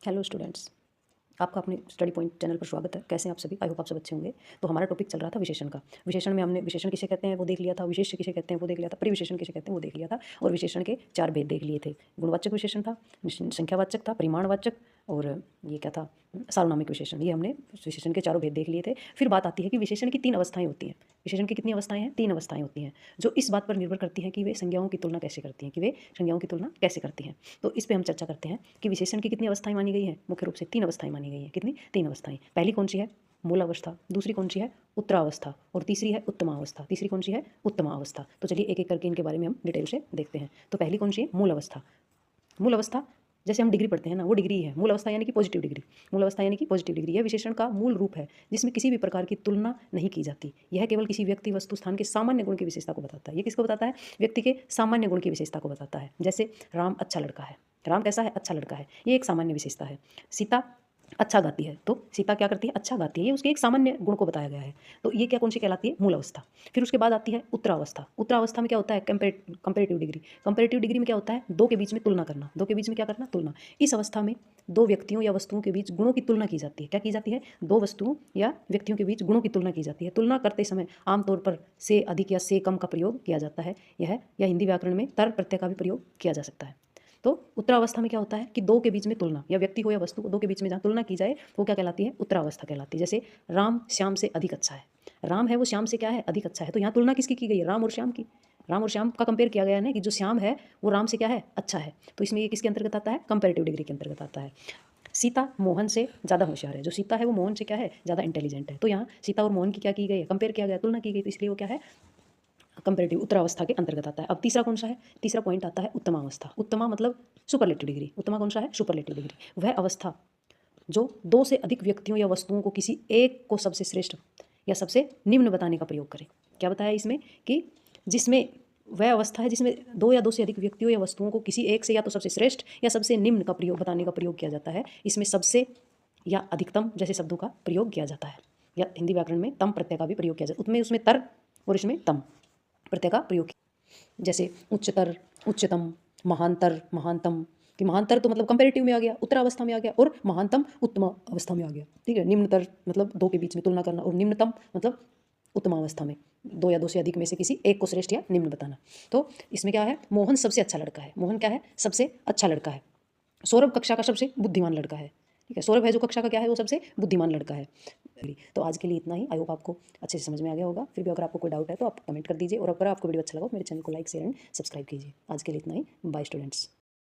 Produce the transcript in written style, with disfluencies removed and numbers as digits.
Hello students, आपका अपने study point channel पर स्वागत है। कैसे हैं आप सभी? आई होप आप सब अच्छे होंगे। तो हमारा टॉपिक चल रहा था विशेषण का। विशेषण में हमने विशेषण किसे कहते हैं वो देख लिया था, विशेष्य किसे कहते हैं वो देख लिया था, परिविशेषण किसे कहते हैं वो देख लिया था और विशेषण के 4 भेद देख लिए थे। गुणवाचक विशेषण था, संख्यावाचक था, परिमाणवाचक और ये क्या था, सार्वनामिक विशेषण। ये हमने विशेषण के चारों भेद देख लिए थे। फिर बात आती है कि विशेषण की 3 अवस्थाएं होती हैं। विशेषण की कितनी अवस्थाएं हैं? 3 अवस्थाएं होती हैं, जो इस बात पर निर्भर करती हैं कि वे संज्ञाओं की तुलना कैसे करती हैं, कैसे करती हैं। तो इस पर हम चर्चा करते हैं कि विशेषण की कितनी अवस्थाएं मानी गई हैं। मुख्य रूप से 3 अवस्थाएं मानी गई हैं। कितनी? 3 अवस्थाएं। पहली कौन सी है? मूलावस्था। दूसरी कौन सी है? उत्तरावस्था। और तीसरी है उत्तमावस्था। तीसरी कौन सी है? उत्तमावस्था। तो चलिए एक एक करके इनके बारे में हम डिटेल से देखते हैं। तो पहली कौन सी है? मूल अवस्था। मूल अवस्था जैसे हम डिग्री पढ़ते हैं ना, वो डिग्री है। मूल अवस्था यानी कि पॉजिटिव डिग्री। मूल अवस्था यानी कि पॉजिटिव डिग्री। यह विशेषण का मूल रूप है जिसमें किसी भी प्रकार की तुलना नहीं की जाती। यह केवल किसी व्यक्ति, वस्तु, स्थान के सामान्य गुण की विशेषता को बताता है। ये किसको बताता है? व्यक्ति के सामान्य गुण की विशेषता को बताता है। जैसे राम अच्छा लड़का है। राम कैसा है? अच्छा लड़का है। ये एक सामान्य विशेषता है। सीता अच्छा गाती है, तो सीता क्या करती है? अच्छा गाती है। ये उसके एक सामान्य गुण को बताया गया है। तो ये क्या कौन सी कहलाती है? मूल अवस्था। फिर उसके बाद आती है उत्तरावस्था। उत्तरावस्था में क्या होता है? Comparative degree. कंपेरेटिव डिग्री में क्या होता है? दो के बीच में तुलना करना। दो के बीच में क्या करना? तुलना। इस अवस्था में दो व्यक्तियों या वस्तुओं के बीच गुणों की तुलना की जाती है। क्या की जाती है? दो वस्तुओं या व्यक्तियों के बीच गुणों की तुलना की जाती है। तुलना करते समय आमतौर पर से अधिक या से कम का प्रयोग किया जाता है। यह या हिंदी व्याकरण में तर प्रत्यय का भी प्रयोग किया जा सकता है। तो उत्तरावस्था में क्या होता है कि दो के बीच में तुलना, या व्यक्ति हो या वस्तु को दो के बीच में जहाँ तुलना की जाए वो क्या कहलाती है? उत्तरावस्था कहलाती है। जैसे राम श्याम से अधिक अच्छा है। राम है वो श्याम से क्या है? अधिक अच्छा है। तो यहाँ तुलना किसकी की गई है? राम और श्याम की। राम और श्याम का कंपेयर किया गया है ना, कि जो श्याम है वो राम से क्या है? अच्छा है। तो इसमें ये किसके अंतर्गत आता है? कंपेरेटिव डिग्री के अंतर्गत आता है। सीता मोहन से ज़्यादा होशियार है। जो सीता है वो मोहन से क्या है? ज़्यादा इंटेलिजेंट है। तो यहाँ सीता और मोहन की क्या की गई है? कंपेयर किया गया, तुलना की गई। तो इसलिए वो क्या है? कंपेरेटिव उत्तरावस्था के अंतर्गत आता है। अब तीसरा कौन सा है? तीसरा पॉइंट आता है उत्तमावस्था। उत्तमा मतलब सुपरलेटिव डिग्री। उत्तमा कौन सा है? Superlative degree. वह अवस्था जो दो से अधिक व्यक्तियों या वस्तुओं को किसी एक को सबसे श्रेष्ठ या सबसे निम्न बताने का प्रयोग करे। क्या बताया इसमें? कि जिसमें वह अवस्था है जिसमें दो या दो से अधिक व्यक्तियों या वस्तुओं को किसी एक से या तो सबसे श्रेष्ठ या सबसे निम्न का प्रयोग बताने का प्रयोग किया जाता है। इसमें सबसे या अधिकतम जैसे शब्दों का प्रयोग किया जाता है, या हिंदी व्याकरण में तम प्रत्यय का भी प्रयोग किया जाता है। उसमें तर और इसमें तम प्रत्यय का प्रयोग किया। जैसे उच्चतर, उच्चतम, महांतर, महानतम। कि महांतर तो मतलब कंपेरेटिव में आ गया, उत्तरावस्था में आ गया, और महानतम उत्तम अवस्था में आ गया। ठीक है। निम्नतर मतलब दो के बीच में तुलना करना, और निम्नतम मतलब उत्तमावस्था में दो या दो से अधिक में से किसी एक को श्रेष्ठ या निम्न बताना। तो इसमें क्या है? मोहन सबसे अच्छा लड़का है। मोहन क्या है? सबसे अच्छा लड़का है। सौरभ कक्षा का सबसे बुद्धिमान लड़का है। ठीक है। सौरभ है जो कक्षा का क्या है? वो सबसे बुद्धिमान लड़का है। तो आज के लिए इतना ही। आई होप आपको अच्छे से समझ में आ गया होगा। फिर भी अगर आपको कोई डाउट है तो आप कमेंट कर दीजिए, और अगर आपको वीडियो अच्छा लगा मेरे चैनल को लाइक, शेयर एंड सब्सक्राइब कीजिए। आज के लिए इतना ही। Bye students.